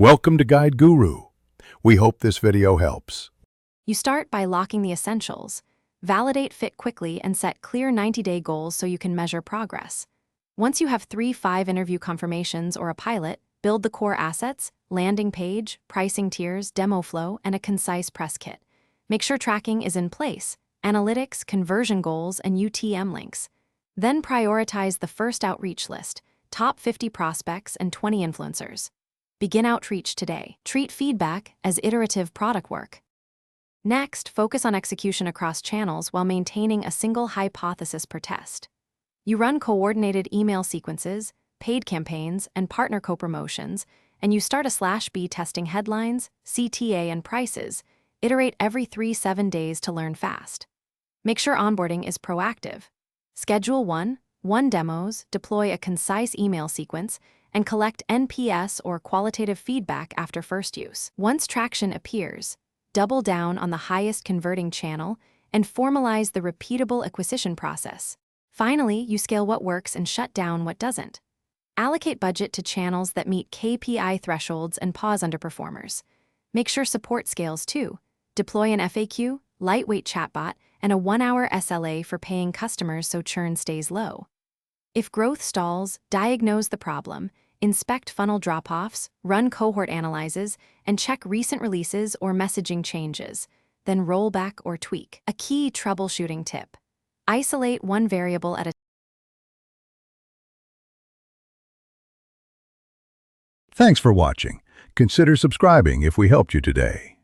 Welcome to Guide Guru. We hope this video helps. You start by locking the essentials. Validate fit quickly and set clear 90-day goals so you can measure progress. Once you have 3-5 interview confirmations or a pilot, build the core assets, landing page, pricing tiers, demo flow, and a concise press kit. Make sure tracking is in place, analytics, conversion goals, and UTM links. Then prioritize the first outreach list, top 50 prospects and 20 influencers. Begin outreach today. Treat feedback as iterative product work. Next, focus on execution across channels while maintaining a single hypothesis per test. You run coordinated email sequences, paid campaigns, and partner co-promotions, and you start a /B testing headlines, CTA, and prices. Iterate every 3-7 days to learn fast. Make sure onboarding is proactive. Schedule one demos, deploy a concise email sequence, and collect NPS or qualitative feedback after first use. Once traction appears, double down on the highest converting channel and formalize the repeatable acquisition process. Finally, you scale what works and shut down what doesn't. Allocate budget to channels that meet KPI thresholds and pause underperformers. Make sure support scales too. Deploy an FAQ, lightweight chatbot, and a 1-hour SLA for paying customers so churn stays low. If growth stalls, diagnose the problem, inspect funnel drop-offs, run cohort analyses, and check recent releases or messaging changes, then roll back or tweak. A key troubleshooting tip: isolate one variable at a time. Thanks for watching. Consider subscribing if we helped you today.